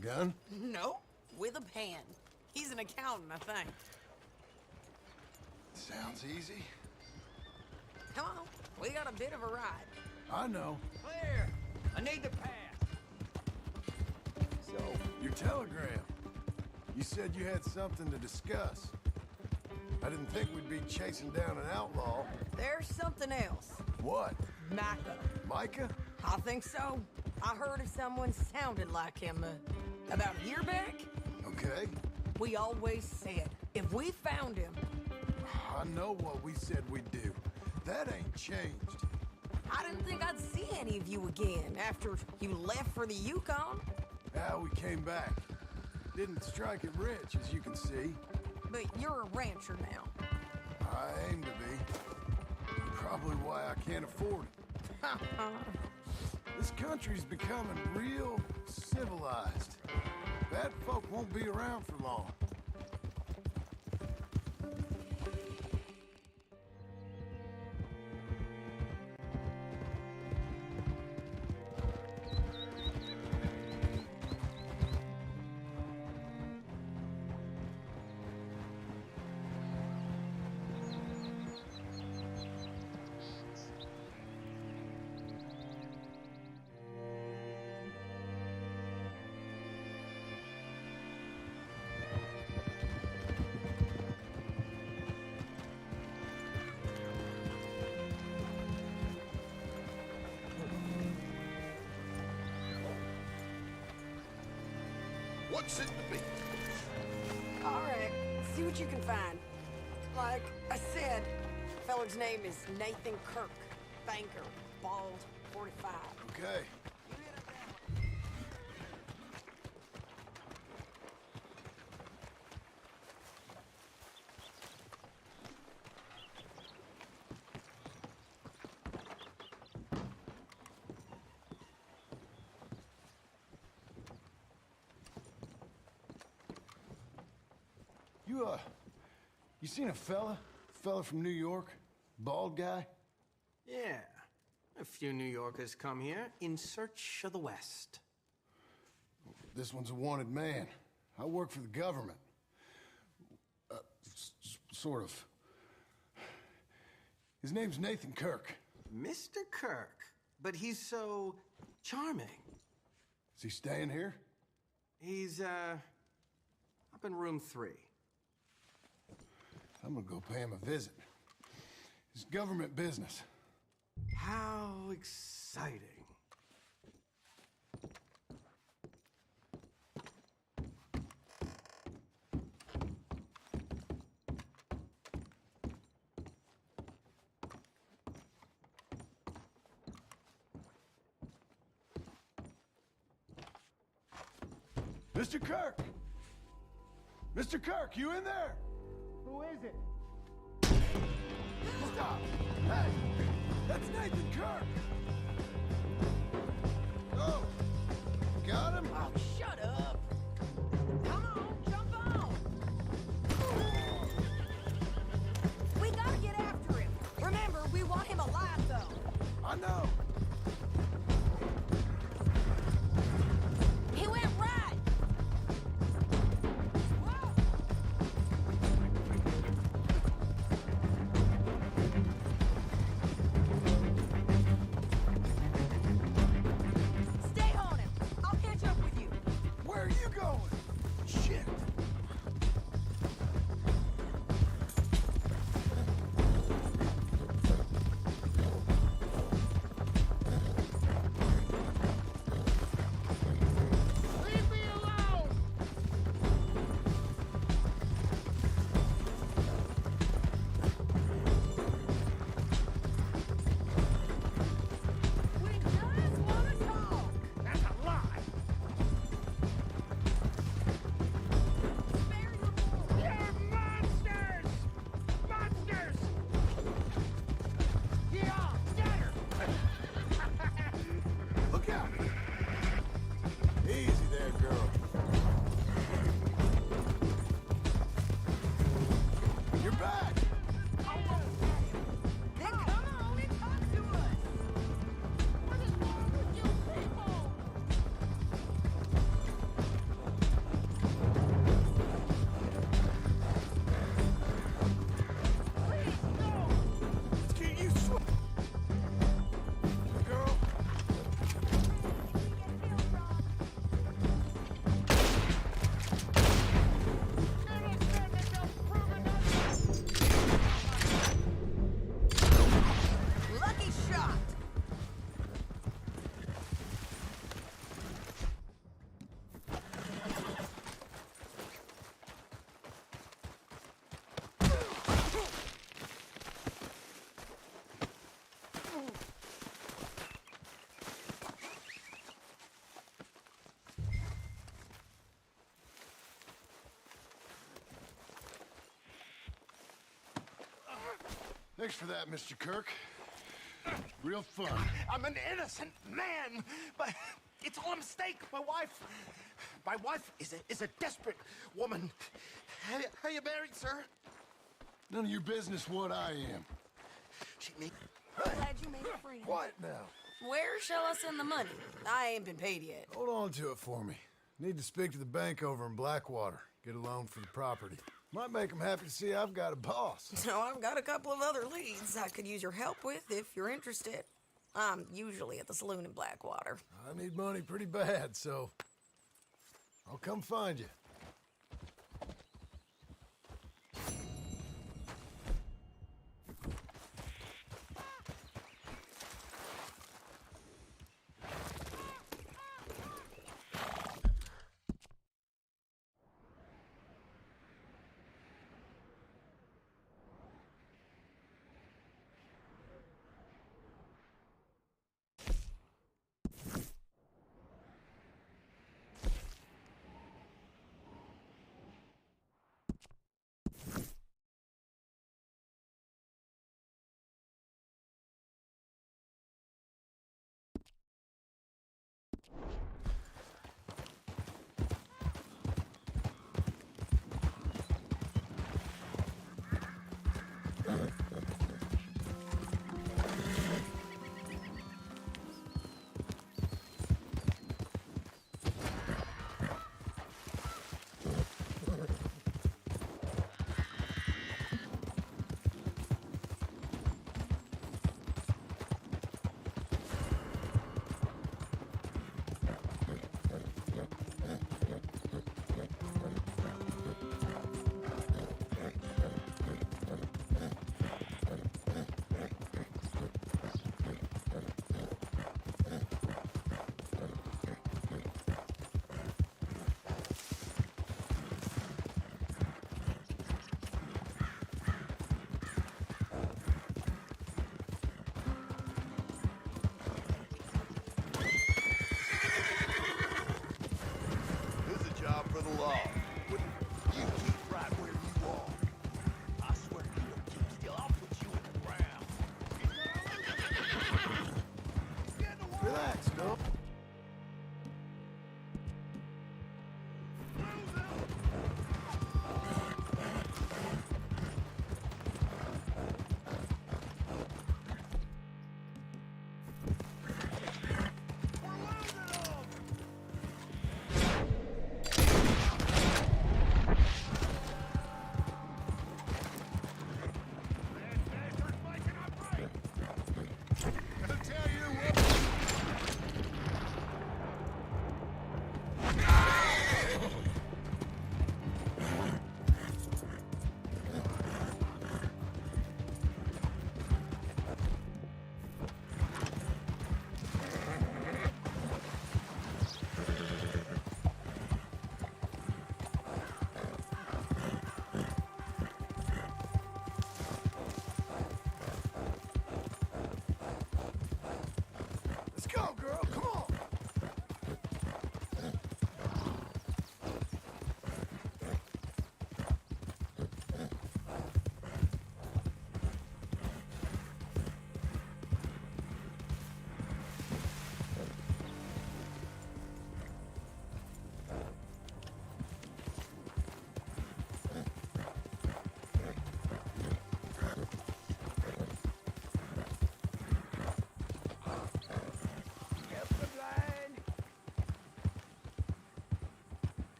gun? No, with a pen. He's an accountant, I think. Sounds easy. Come on, we got a bit of a ride. I know. Clear! I need the pass. So, your telegram. You said you had something to discuss. I didn't think we'd be chasing down an outlaw. There's something else. What? Micah. Micah? I think so. I heard of someone sounded like him about a year back. Okay. We always said, if we found him... I know what we said we'd do. That ain't changed. I didn't think I'd see any of you again after you left for the Yukon. Now we came back. Didn't strike it rich, as you can see. But you're a rancher now. I aim to be. Probably why I can't afford it. This country's becoming real civilized. Bad folk won't be around for long. What's it to be? All right, see what you can find. Like I said, feller's name is Nathan Kirk. Banker, bald, 45. Okay. You seen a fella? Fella from New York? Bald guy? Yeah. A few New Yorkers come here in search of the West. This one's a wanted man. I work for the government. Sort of. His name's Nathan Kirk. Mr. Kirk, but he's so charming. Is he staying here? He's, up in room 3. I'm gonna go pay him a visit. It's government business. How exciting. Mr. Kirk! Mr. Kirk, you in there? Who is it? Stop! Hey! That's Nathan Kirk! Oh! Got him? Oh, shut up! Come on, jump on! We gotta get after him. Remember, we want him alive, though. I know! He went right! Whoa! Thanks for that, Mr. Kirk. Real fun. I'm an innocent man, but it's all a mistake. My wife is a desperate woman. Are you married, sir? None of your business what I am. Glad you made a friend. Quiet now. Where shall I send the money? I ain't been paid yet. Hold on to it for me. Need to speak to the bank over in Blackwater. Get a loan for the property. Might make them happy to see I've got a boss. So I've got a couple of other leads I could use your help with if you're interested. I'm usually at the saloon in Blackwater. I need money pretty bad, so I'll come find you. This is a job for the law. You keep right where you are. I swear you don't keep still. I'll put you in the ground. Relax, Bill. Let's go, girl. Come on.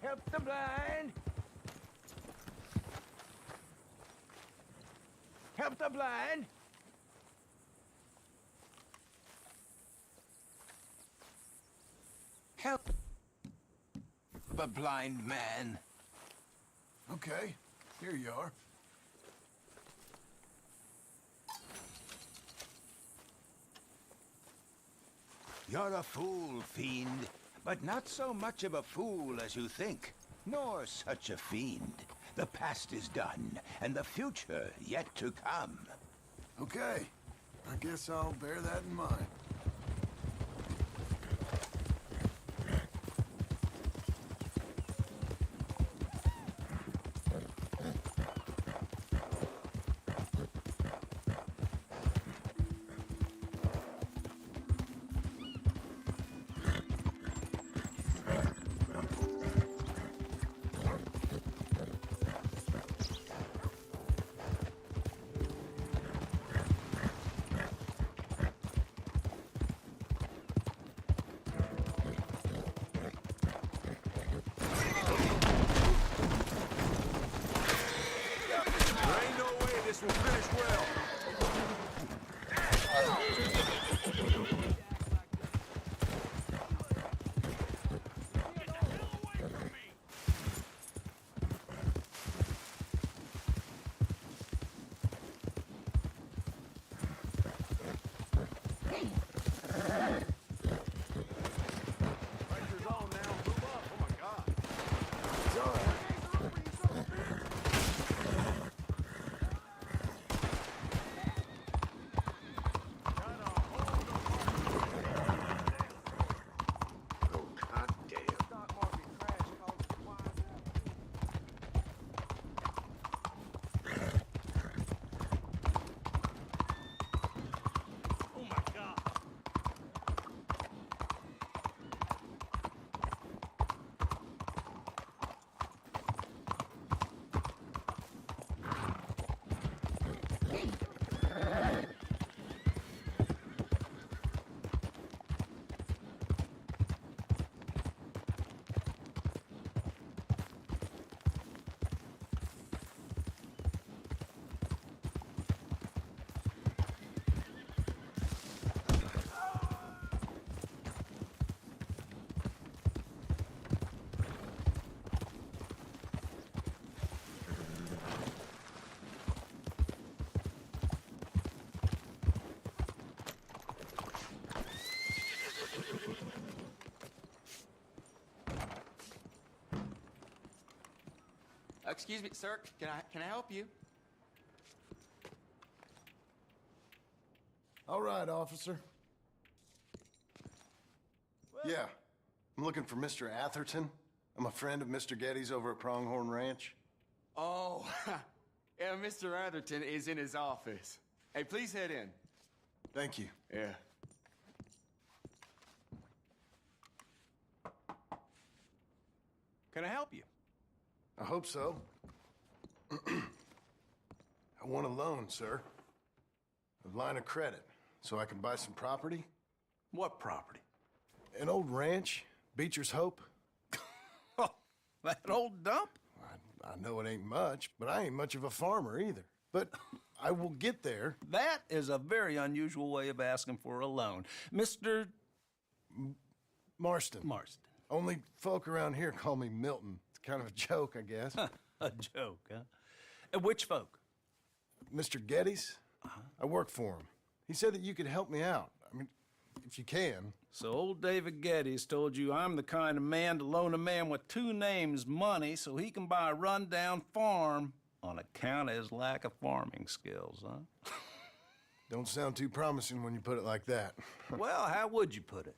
Help the blind. Help the blind. Help the blind man. Okay, here you are. You're a fool, fiend, but not so much of a fool as you think, nor such a fiend. The past is done, and the future yet to come. Okay, I guess I'll bear that in mind. excuse me, sir. Can I help you? All right, officer. Yeah, I'm looking for Mr. Atherton. I'm a friend of Mr. Getty's over at Pronghorn Ranch. Oh, yeah, Mr. Atherton is in his office. Hey, please head in. Thank you. Yeah. Can I help you? I hope so. I want a loan, sir. A line of credit, so I can buy some property. What property? An old ranch, Beecher's Hope. Oh, that old dump? I know it ain't much, but I ain't much of a farmer either. But I will get there. That is a very unusual way of asking for a loan. Mr. Marston. Marston. Only folk around here call me Milton. It's kind of a joke, I guess. A joke, huh? And which folk? Mr. Getty's? I work for him. He said that you could help me out. I mean, if you can. So old David Geddes told you I'm the kind of man to loan a man with two names money so he can buy a rundown farm on account of his lack of farming skills, huh? Don't sound too promising when you put it like that. Well, how would you put it?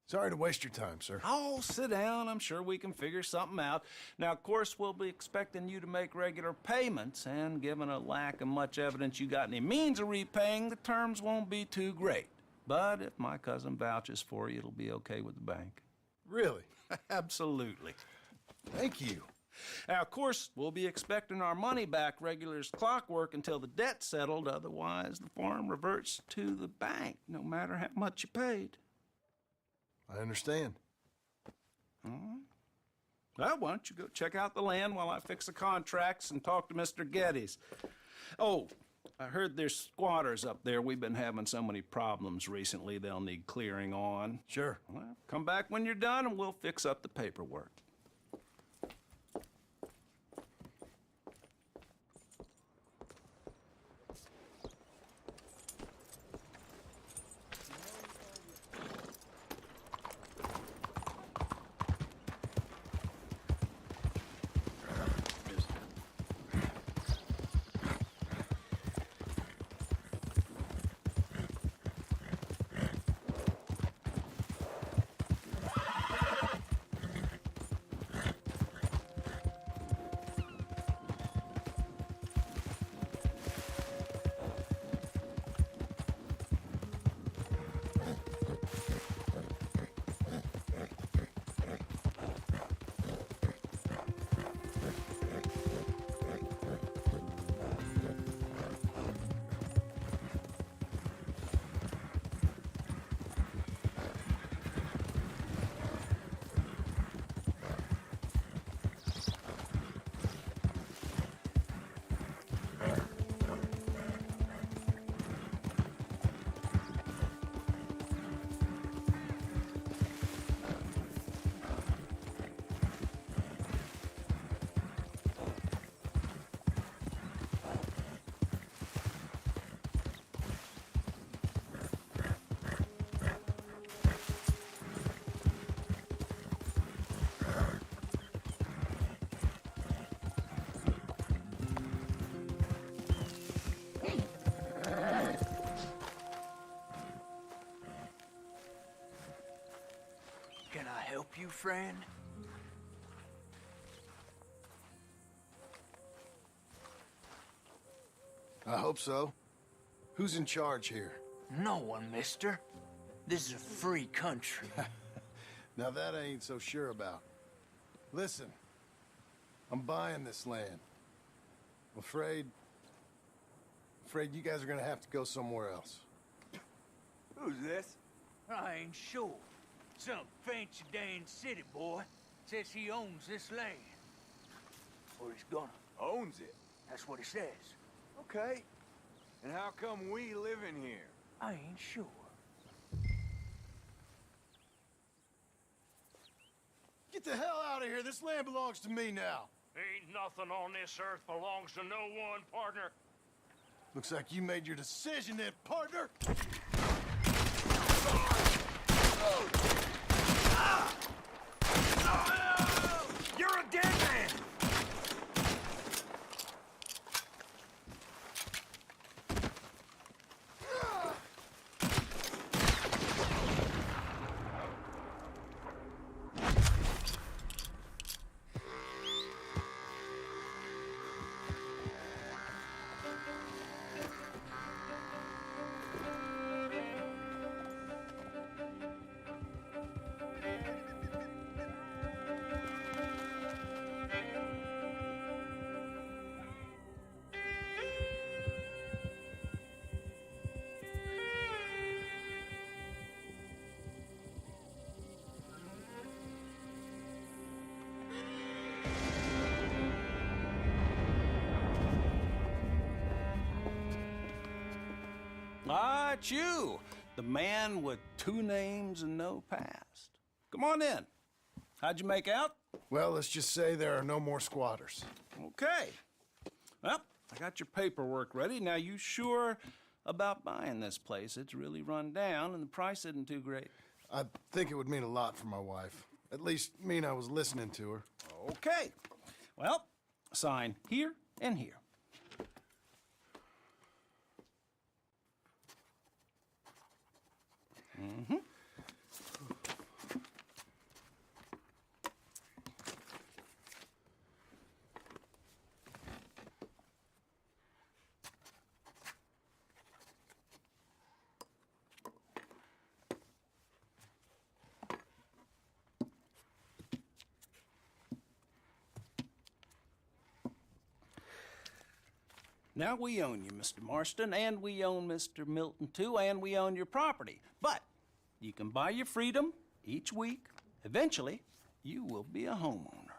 Sorry to waste your time, sir. Oh, sit down. I'm sure we can figure something out. Now, of course, we'll be expecting you to make regular payments, and given a lack of much evidence you got any means of repaying, the terms won't be too great. But if my cousin vouches for you, it'll be okay with the bank. Really? Absolutely. Thank you. Now, of course, we'll be expecting our money back regular as clockwork until the debt's settled. Otherwise, the farm reverts to the bank, no matter how much you paid. I understand. Well, why don't you go check out the land while I fix the contracts and talk to Mr. Geddes. Oh, I heard there's squatters up there. We've been having so many problems recently, they'll need clearing on. Sure. Well, come back when you're done and we'll fix up the paperwork. Can I help you, friend? I hope so. Who's in charge here? No one, mister. This is a free country. Now that I ain't so sure about. Listen, I'm buying this land. I'm afraid you guys are gonna have to go somewhere else. Who's this? I ain't sure. Some fancy Dan city boy says he owns this land. Or he's gonna. Owns it. That's what he says. Okay. And how come we live in here? I ain't sure. Get the hell out of here. This land belongs to me now. Ain't nothing on this earth belongs to no one, partner. Looks like you made your decision then, partner. You're a dead man! Ah, it's you, the man with 2 names and no past. Come on in. How'd you make out? Well, let's just say there are no more squatters. Okay. Well, I got your paperwork ready. Now, you sure about buying this place? It's really run down, and the price isn't too great. I think it would mean a lot for my wife. At least mean I was listening to her. Okay. Well, sign here and here. Mm-hmm. Now we own you, Mr. Marston, and we own Mr. Milton, too, and we own your property. But you can buy your freedom each week. Eventually, you will be a homeowner.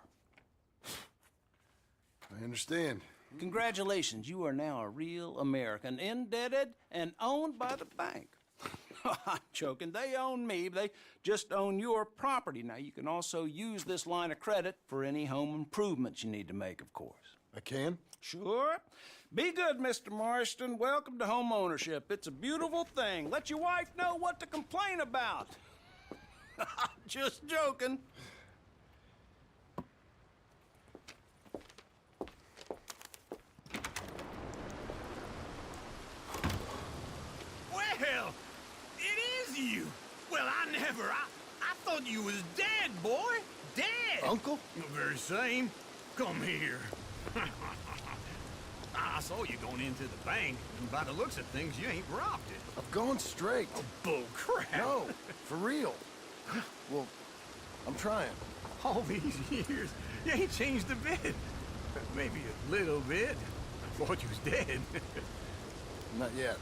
I understand. Congratulations, you are now a real American, indebted and owned by the bank. I'm joking, they own me, they just own your property. Now, you can also use this line of credit for any home improvements you need to make, of course. I can? Sure. Be good, Mr. Marston. Welcome to home ownership. It's a beautiful thing. Let your wife know what to complain about. Just joking. Well, it is you. Well, I thought you was dead, boy. Dead. Uncle? The very same. Come here. I saw you going into the bank, and by the looks of things, you ain't robbed it. I've gone straight. Bull crap. No, for real. Well, I'm trying. All these years, you ain't changed a bit. Maybe a little bit. I thought you was dead. Not yet.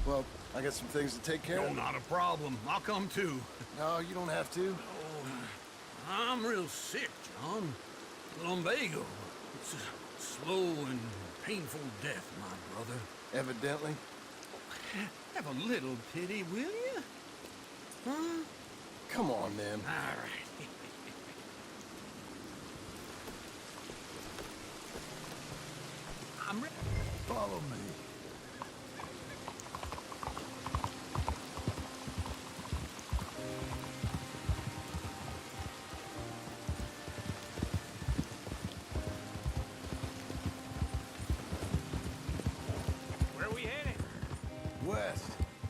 Well, I got some things to take care Oh, of. not a problem. I'll come too. No, you don't have to. I'm real sick, John. Lumbago. It's a slow and painful death, my brother. Evidently. Have a little pity, will you? Huh? Come on, then. All right. I'm ready. Follow me. Where are we headed? West.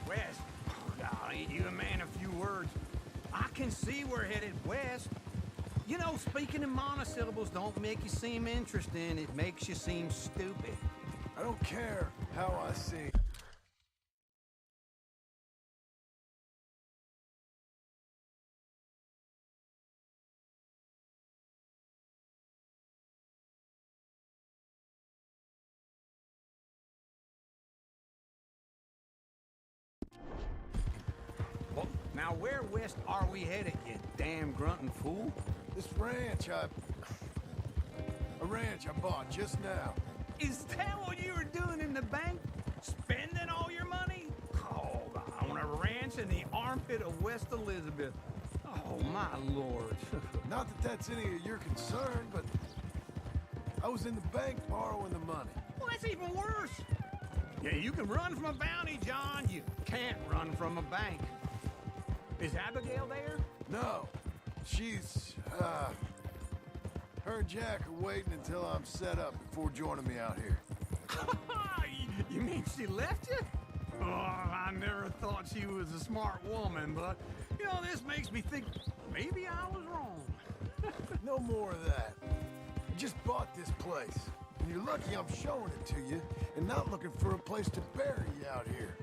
West. Oh, ain't you a man of few words? I can see we're headed west. You know, speaking in monosyllables don't make you seem interesting. It makes you seem stupid. I don't care how I sing. Well, now where west are we headed, you damn grunting fool? This ranch a ranch I bought just now. Is that what you were doing in the bank? Spending all your money? Oh, on a ranch in the armpit of West Elizabeth. Oh, my lord. Not that that's any of your concern, but I was in the bank borrowing the money. Well, that's even worse. Yeah, you can run from a bounty, John. You can't run from a bank. Is Abigail there? No, she's, her and Jack are waiting until I'm set up before joining me out here. You mean she left you? Oh, I never thought she was a smart woman, but, you know, this makes me think maybe I was wrong. No more of that. I just bought this place, and you're lucky I'm showing it to you and not looking for a place to bury you out here.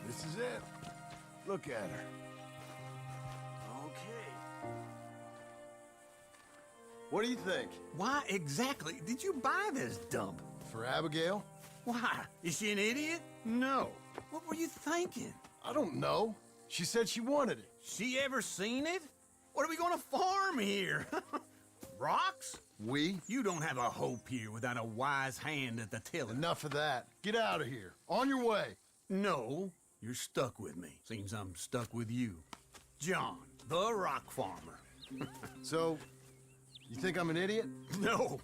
This is it. Look at her. Okay. What do you think? Why exactly did you buy this dump? For Abigail? Why? Is she an idiot? No. What were you thinking? I don't know. She said she wanted it. She ever seen it? What are we gonna farm here? Rocks? We? You don't have a hope here without a wise hand at the tiller. Enough of that. Get out of here. On your way. No, you're stuck with me. Seems I'm stuck with you. John, the rock farmer. So, you think I'm an idiot? No,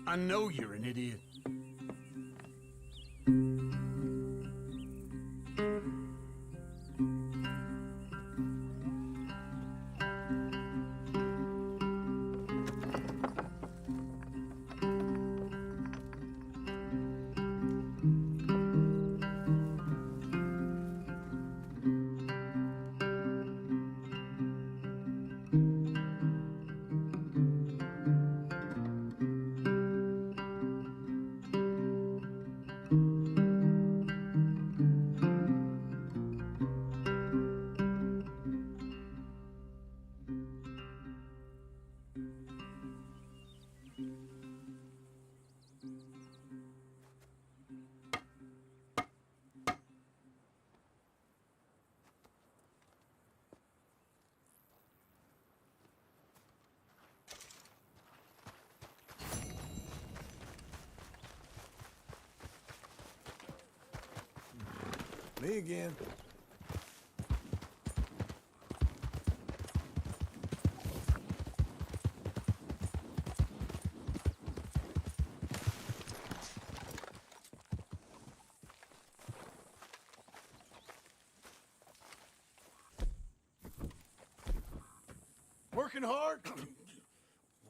I know you're an idiot. Me again. Working hard?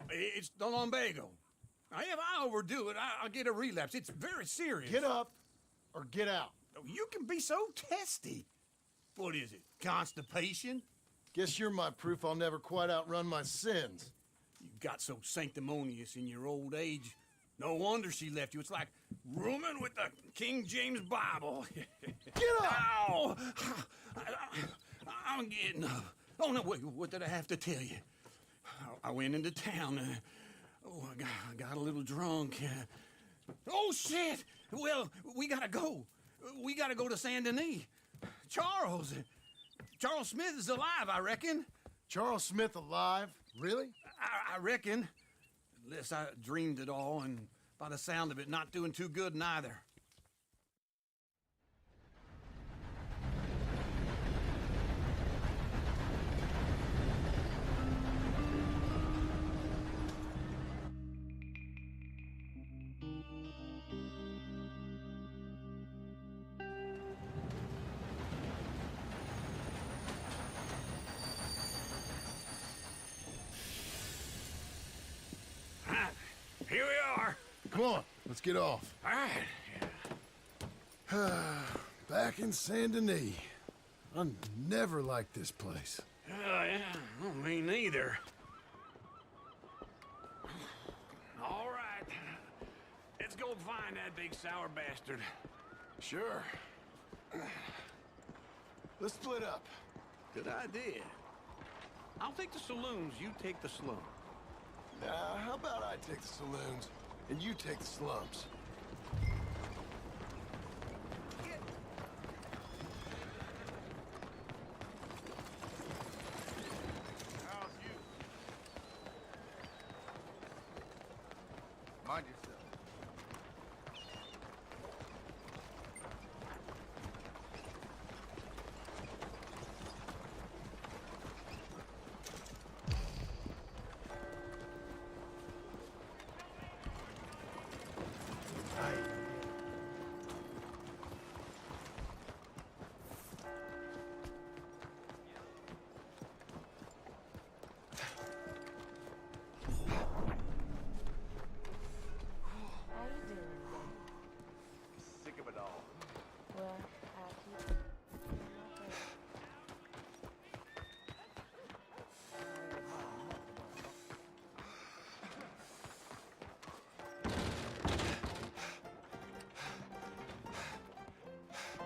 It's the lumbago. If I overdo it, I'll get a relapse. It's very serious. Get up or get out. You can be so testy. What is it, constipation? Guess you're my proof I'll never quite outrun my sins. You got so sanctimonious in your old age. No wonder she left you. It's like rooming with the King James Bible. Get up! Ow! I'm getting up. Oh, no, wait, what did I have to tell you? I went into town. I got a little drunk. Oh, shit! Well, we gotta go. We gotta go to Saint Denis. Charles Smith is alive, I reckon. Charles Smith alive? Really? I reckon. Unless I dreamed it all, and by the sound of it, not doing too good neither. Here we are. Come on, let's get off. All right. Back in Saint Denis. I never liked this place. Yeah, well, me neither. All right. Let's go find that big sour bastard. Sure. Let's split up. Good idea. I'll take the saloons, you take the slum. How about I take the saloons and you take the slums? How's you? Mind yourself. How you doing today? Sick of it all. Well, I'll keep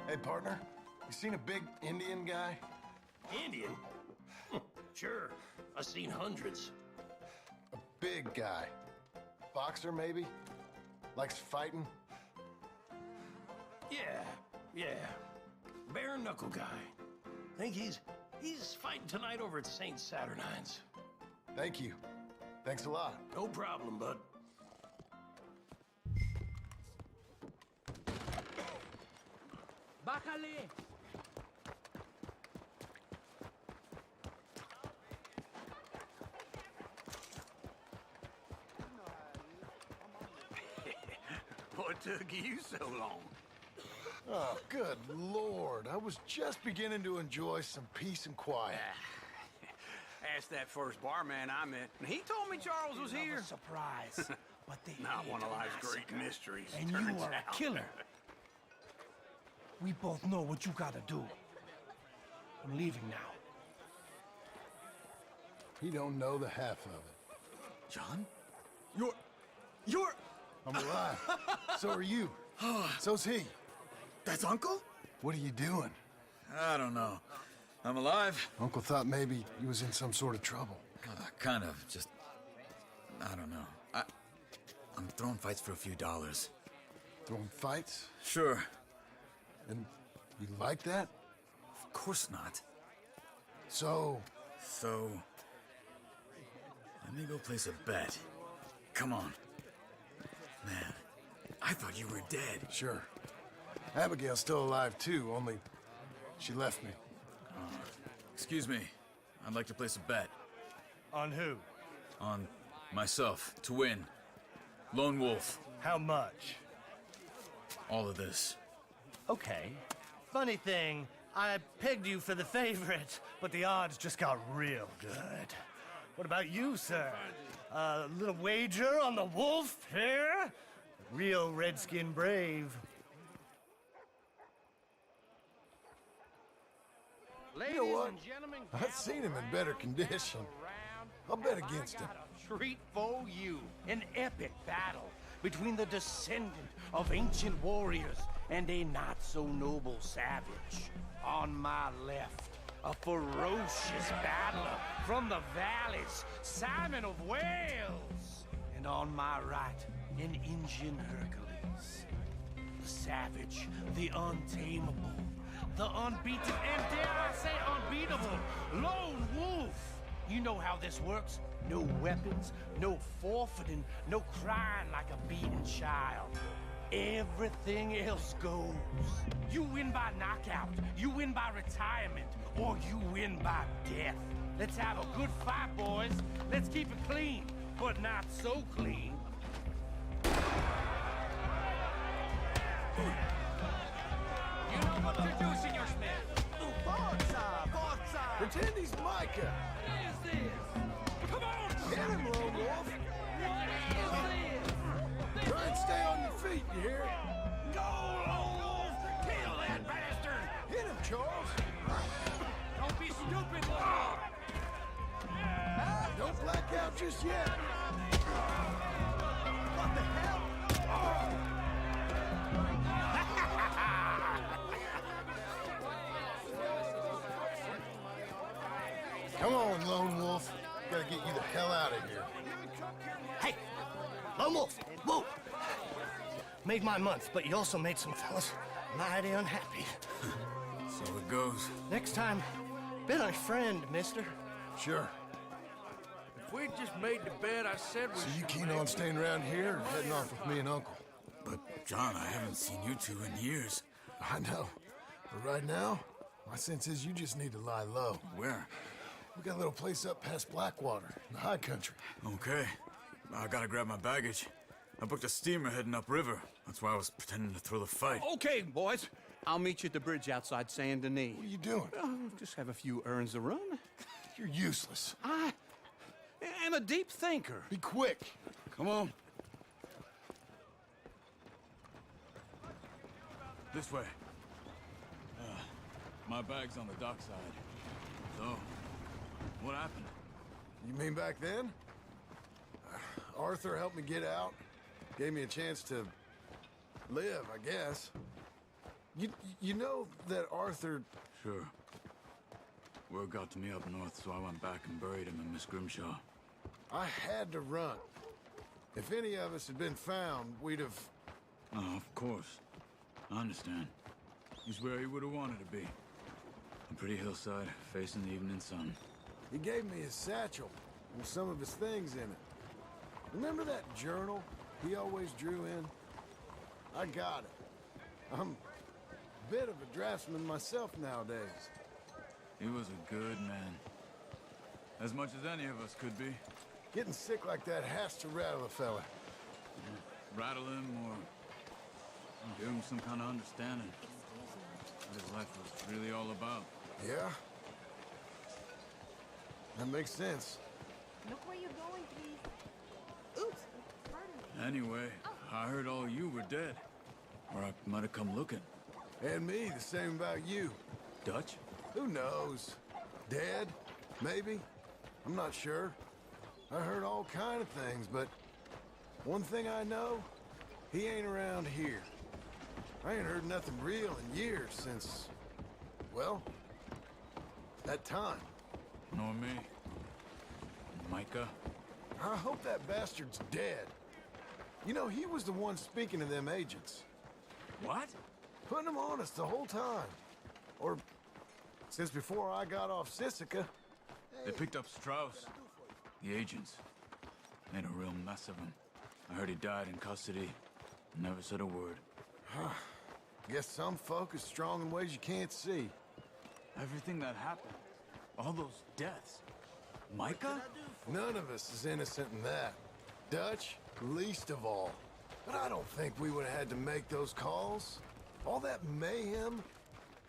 Hey, partner. You seen a big Indian guy? Indian? Sure. I've seen hundreds. A big guy. Boxer, maybe? Likes fighting? Yeah. Bare knuckle guy. Think he's fighting tonight over at St. Saturnine's. Thank you. Thanks a lot. No problem, bud. Bájale. What took you so long? Oh, good Lord. I was just beginning to enjoy some peace and quiet. Asked that first barman I met, and he told me Charles was here. Surprise. But they Not hid one of the life's great massacre. mysteries, And turns you are out. a killer. We both know what you gotta do. I'm leaving now. He don't know the half of it. John? You're... I'm alive. So are you. So's he. That's Uncle? What are you doing? I don't know. I'm alive. Uncle thought maybe he was in some sort of trouble. Kind of. Just... I don't know. I'm throwing fights for a few dollars. Throwing fights? Sure. And you like that? Of course not. So, let me go place a bet. Come on. Man, I thought you were dead. sure. Abigail's still alive too, only she left me. Excuse me. I'd like to place a bet. On who? On myself, to win. Lone Wolf. How much? All of this. Okay. Funny thing, I pegged you for the favorite, but the odds just got real good. What about you, sir? A little wager on the wolf here? Real redskin brave. Ladies You know what? and gentlemen, I've seen him in better condition. I'll bet against him. I got a treat for you. An epic battle between the descendant of ancient warriors and a not-so-noble savage. On my left, a ferocious battler from the valleys, Simon of Wales. And on my right, an Indian Hercules. The savage, the untamable, the unbeaten, and dare I say unbeatable, lone wolf. You know how this works. No weapons, no forfeiting, no crying like a beaten child. Everything else goes. You win by knockout, you win by retirement, or you win by death. Let's have a good fight, boys. Let's keep it clean, but not so clean. You know what to do, Senor Smith. Forza! Forza! Pretend he's Micah! What is this? Come on! Hit him, Lone Wolf! What is this? Try and stay on your feet, you hear? Go, Lone Wolf! Kill that bastard! Hit him, Charles! Don't be stupid, Lone. Don't black out just yet! What the hell? Come on, Lone Wolf. Gotta get you the hell out of here. Hey, Lone Wolf, whoa! Made my month, but you also made some fellas mighty unhappy. So it goes. Next time, been a friend, mister. Sure. If we'd just made the bed I said we So you keen on staying around here or heading off with me and Uncle? But, John, I haven't seen you two in years. I know. But right now, my sense is you just need to lie low. Where? We got a little place up past Blackwater, in the high country. Okay. I gotta grab my baggage. I booked a steamer heading upriver. That's why I was pretending to throw the fight. Okay, boys. I'll meet you at the bridge outside Saint Denis. What are you doing? Just have a few errands to run. You're useless. I am a deep thinker. Be quick. Come on. This way. My bag's on the dockside. So, what happened? You mean back then? Arthur helped me get out. Gave me a chance to live, I guess. You know that Arthur... Sure. Word got to me up north, so I went back and buried him in Miss Grimshaw. I had to run. If any of us had been found, we'd have... Oh, of course. I understand. He's where he would have wanted to be. A pretty hillside, facing the evening sun. He gave me his satchel with some of his things in it. Remember that journal he always drew in? I got it. I'm a bit of a draftsman myself nowadays. He was a good man. As much as any of us could be. Getting sick like that has to rattle a fella. Rattle him or give him some kind of understanding. What his life was really all about. Yeah? That makes sense. Look where you're going, please. Oops, pardon me. Anyway, I heard all you were dead. Or I might have come looking. And me, the same about you. Dutch? Who knows? Dead? Maybe? I'm not sure. I heard all kind of things, but one thing I know, he ain't around here. I ain't heard nothing real in years since, well, that time. Nor me. Micah? I hope that bastard's dead. You know, he was the one speaking to them agents. What? Putting them on us the whole time. Or since before I got off Sisika. They picked up Strauss. The agents. Made a real mess of him. I heard he died in custody. Never said a word. Guess some folk is strong in ways you can't see. Everything that happened. All those deaths. Micah? None of us is innocent in that. Dutch, least of all. But I don't think we would have had to make those calls. All that mayhem.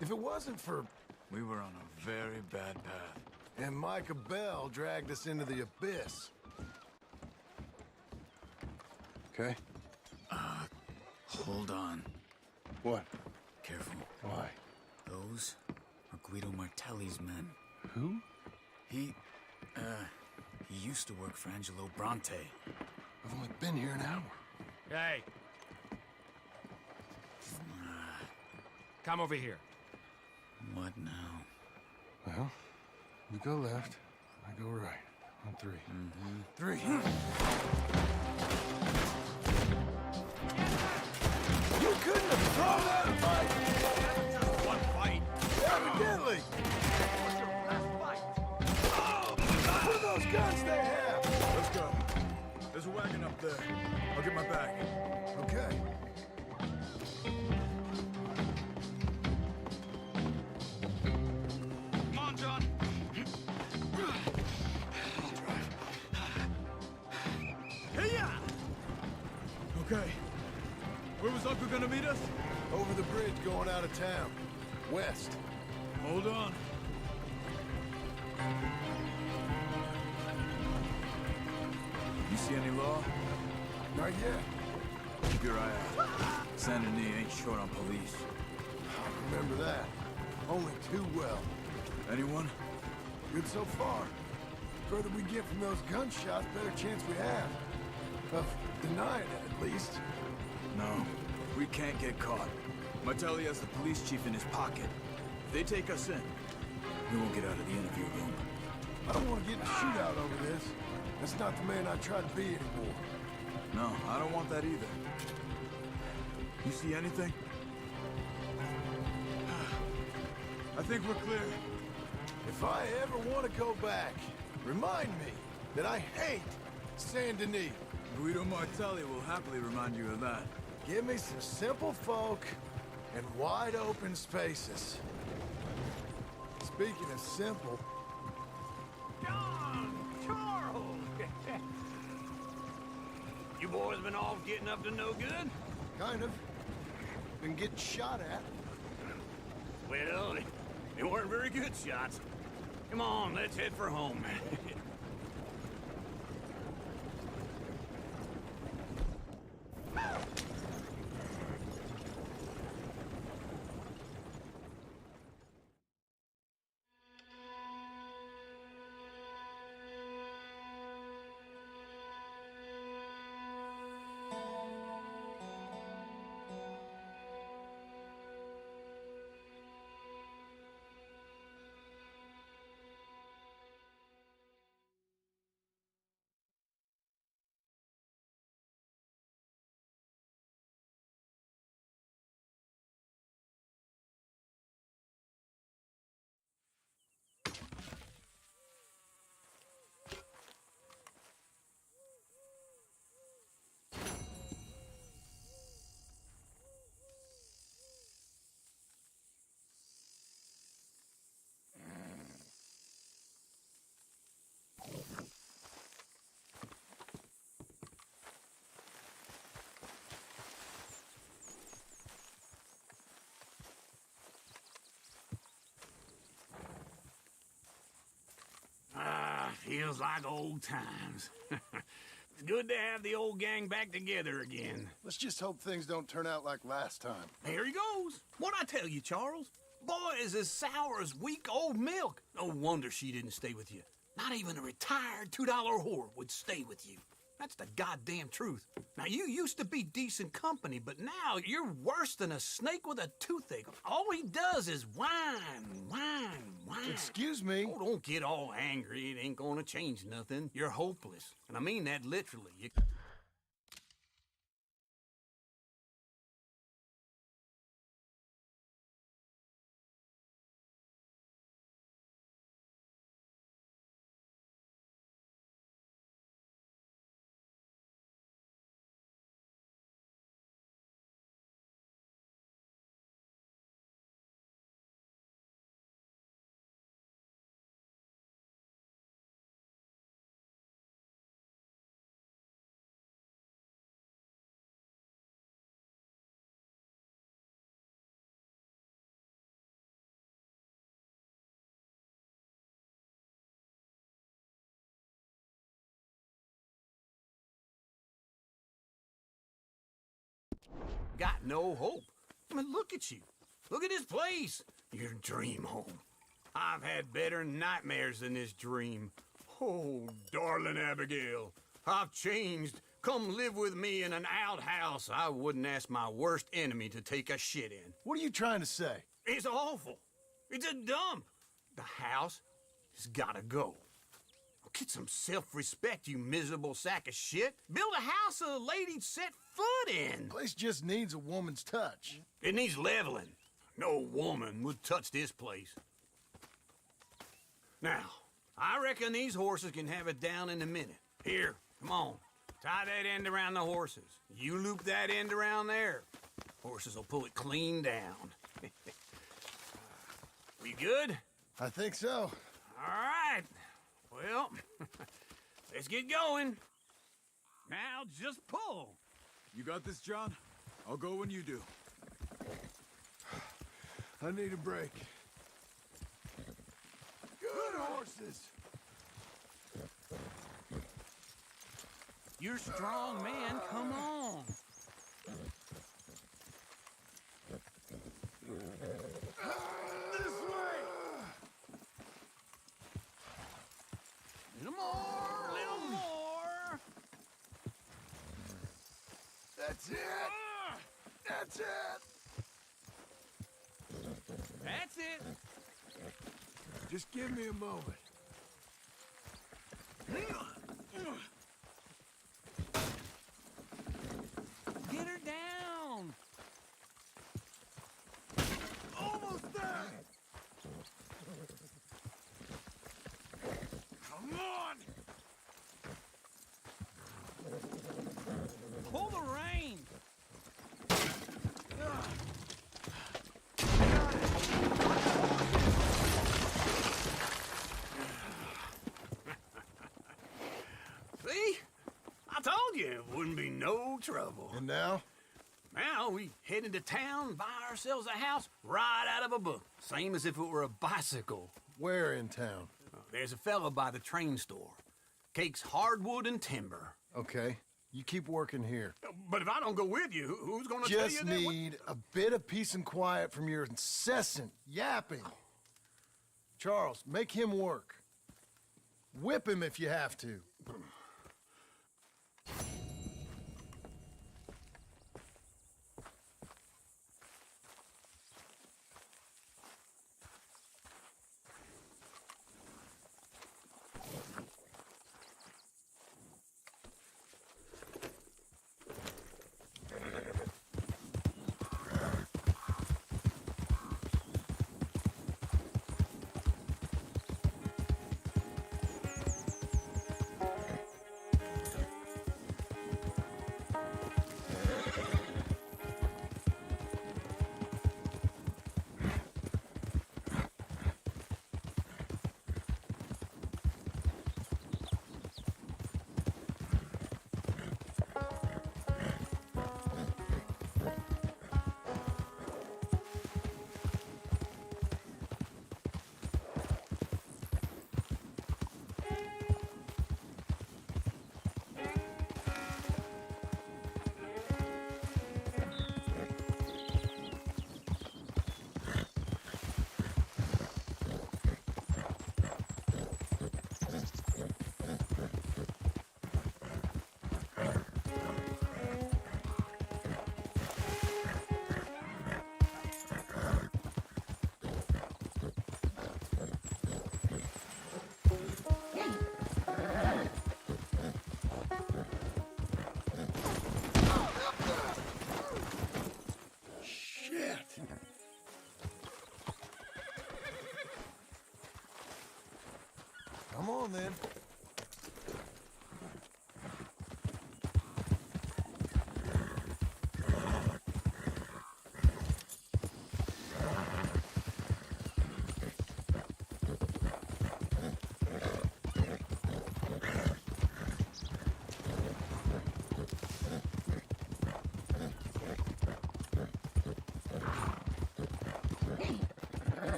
If it wasn't for... We were on a very bad path. And Micah Bell dragged us into the abyss. Okay? Hold on. What? Careful. Why? Those are Guido Martelli's men. Who? He used to work for Angelo Bronte. I've only been here an hour. Hey. Come over here. What now? Well, you go left, I go right. On three. Three. You couldn't have thrown that fight! Just one fight. Evidently! What are those guns they have? Let's go. There's a wagon up there. I'll get my bag. Okay. Come on, John. Hey-ya! Okay. Where was Uncle gonna meet us? Over the bridge going out of town. West. Hold on. You see any law? Not yet. Keep your eye out. Saint Denis ain't short on police. I remember that. Only too well. Anyone? Good so far. Further we get from those gunshots, better chance we have. Of denying it, at least. No. We can't get caught. Martelli has the police chief in his pocket. If they take us in, we won't get out of the interview room. I don't want to get in a shootout over this. That's not the man I try to be anymore. No, I don't want that either. You see anything? I think we're clear. If I ever want to go back, remind me that I hate Saint Denis. Guido Martelli will happily remind you of that. Give me some simple folk and wide open spaces. Speaking of simple... John! Charles! You boys been off getting up to no good? Kind of. Been getting shot at. Well, they weren't very good shots. Come on, let's head for home. Feels like old times. It's good to have the old gang back together again. Let's just hope things don't turn out like last time. There he goes. What'd I tell you, Charles? Boy is as sour as week-old milk. No wonder she didn't stay with you. Not even a retired $2 whore would stay with you. That's the goddamn truth. Now, you used to be decent company, but now you're worse than a snake with a toothache. All he does is whine, whine, whine. Excuse me? Oh, don't get all angry. It ain't gonna change nothing. You're hopeless. And I mean that literally. Got no hope. I mean, look at you. Look at this place. Your dream home. I've had better nightmares than this dream. Oh, darling Abigail, I've changed, come live with me in an outhouse I wouldn't ask my worst enemy to take a shit in. What are you trying to say? It's awful. It's a dump. The house has gotta go. Get some self-respect, you miserable sack of shit. Build a house a lady'd set foot in. Place just needs a woman's touch. It needs leveling. No woman would touch this place. Now, I reckon these horses can have it down in a minute. Here, come on. Tie that end around the horses. You loop that end around there. Horses will pull it clean down. We good? I think so. All right. Well, let's get going. Now just pull. You got this, John? I'll go when you do. I need a break. Good horses. You're a strong man. Come on. This way. Little more, little more. That's it. That's it. That's it. Just give me a moment. Get her down. Almost there. Come on. Pull the rein. See? I told you it wouldn't be no trouble. And now? Now we head into town, buy ourselves a house right out of a book. Same as if it were a bicycle. Where in town? There's a fella by the train store. Cakes hardwood and timber. Okay. You keep working here. But if I don't go with you, who's gonna tell you Just that? need a bit of peace and quiet from your incessant yapping. Charles, make him work. Whip him if you have to. Come on, then.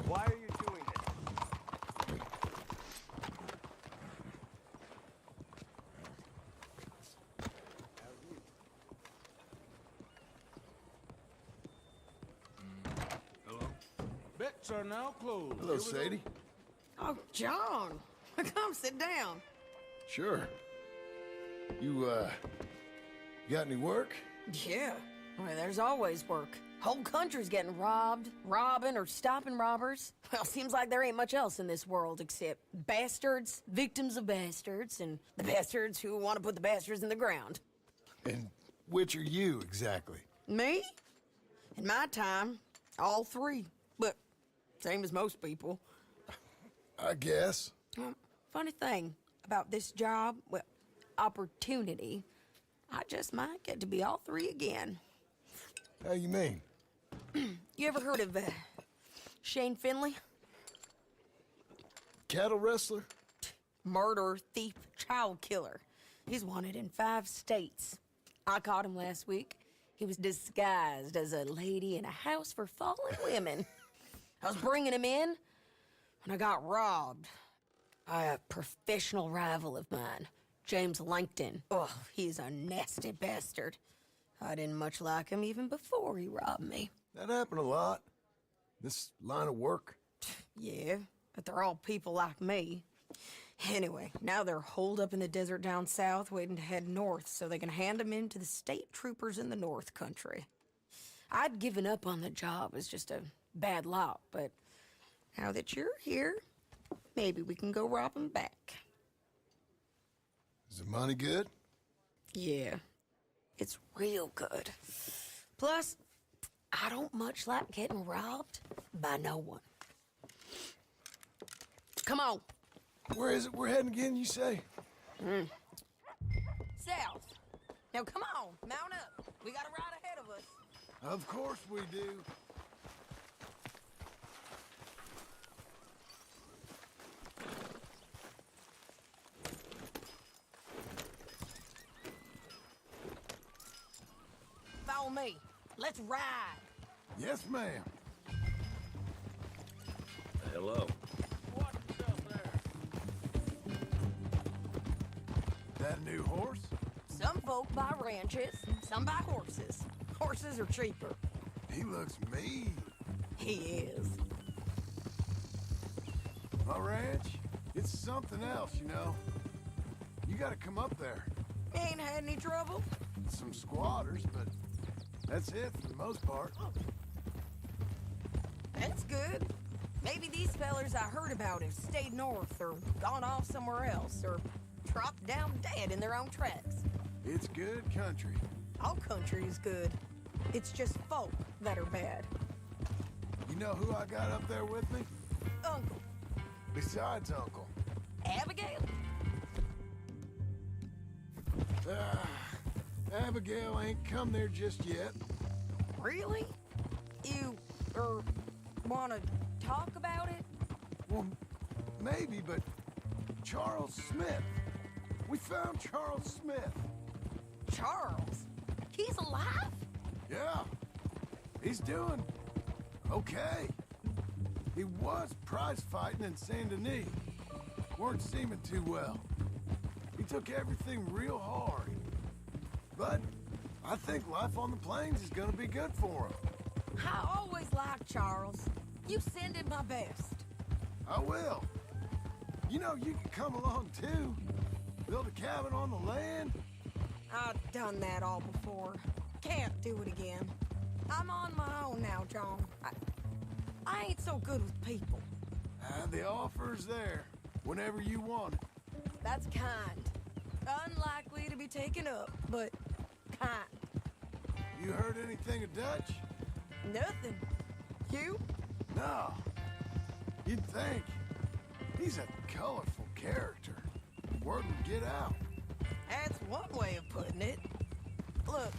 Why are you doing this? Hello? Bets are now closed. Hello, Sadie. Oh, John. Come sit down. Sure. You got any work? Yeah. Well, there's always work. Whole country's getting robbed, robbing, or stopping robbers. Well, seems like there ain't much else in this world except bastards, victims of bastards, and the bastards who want to put the bastards in the ground. And which are you, exactly? Me? In my time, all three. But same as most people. I guess. Funny thing about this job, well, opportunity, I just might get to be all three again. How you mean? You ever heard of Shane Finley? Cattle wrestler? Murderer, thief, child killer. He's wanted in 5 states. I caught him last week. He was disguised as a lady in a house for fallen women. I was bringing him in, and I got robbed by a professional rival of mine, James Langton. Oh, he's a nasty bastard. I didn't much like him even before he robbed me. That happened a lot. This line of work. Yeah, but they're all people like me. Anyway, now they're holed up in the desert down south, waiting to head north so they can hand them in to the state troopers in the north country. I'd given up on the job as just a bad lot, but now that you're here, maybe we can go rob them back. Is the money good? Yeah, it's real good. Plus, I don't much like getting robbed by no one. Come on. Where is it we're heading again, you say? South. Now come on, mount up. We got a ride ahead of us. Of course we do. Follow me. Let's ride. Yes, ma'am. Hello. That new horse? Some folk buy ranches, some buy horses. Horses are cheaper. He looks mean. He is. My ranch, it's something else, you know. You gotta come up there. Ain't had any trouble? Some squatters, but that's it for the most part. That's good. Maybe these fellers I heard about have stayed north or gone off somewhere else or dropped down dead in their own tracks. It's good country. All country is good. It's just folk that are bad. You know who I got up there with me? Uncle. Besides Uncle. Abigail? Abigail ain't come there just yet. Really? You, wanna talk about it? Well, maybe, but Charles Smith. We found Charles Smith. Charles? He's alive? Yeah. He's doing okay. He was prize fighting in Saint Denis. Weren't seeming too well. He took everything real hard. But I think life on the plains is gonna be good for him. I always liked Charles. You send him my best. I will. You know, you can come along too. Build a cabin on the land. I've done that all before. Can't do it again. I'm on my own now, John. I ain't so good with people. The offer's there whenever you want it. That's kind. Unlikely to be taken up, but kind. You heard anything of Dutch? Nothing. You? No. You'd think. He's a colorful character. Word would get out. That's one way of putting it. Look,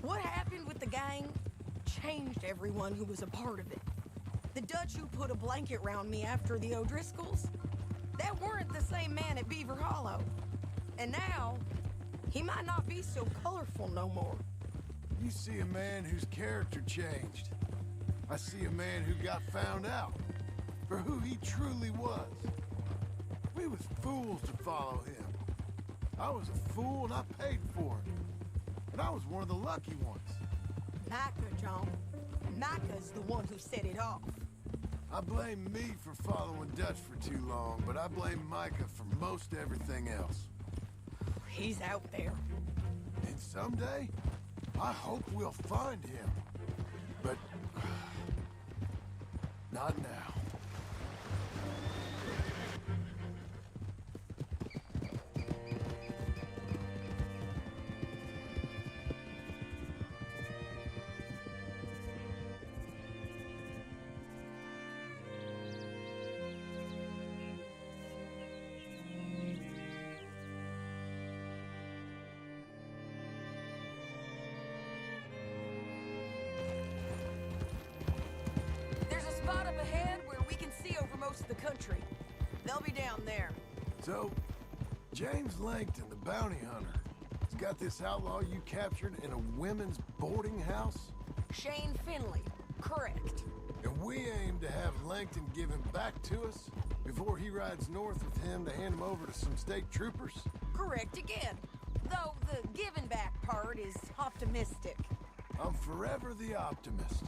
what happened with the gang changed everyone who was a part of it. The Dutch who put a blanket round me after the O'Driscolls, that weren't the same man at Beaver Hollow. And now, he might not be so colorful no more. You see a man whose character changed. I see a man who got found out for who he truly was. We was fools to follow him. I was a fool and I paid for it. But I was one of the lucky ones. Micah, John. Micah's the one who set it off. I blame me for following Dutch for too long, but I blame Micah for most everything else. he's out there. And someday, I hope we'll find him. But not now. There's a spot up ahead where we can see over most of the country. They'll be down there. So, James Langton, the bounty hunter, has got this outlaw you captured in a women's boarding house? Shane Finley, correct. And we aim to have Langton give him back to us before he rides north with him to hand him over to some state troopers? Correct again. Though the giving back part is optimistic. I'm forever the optimist.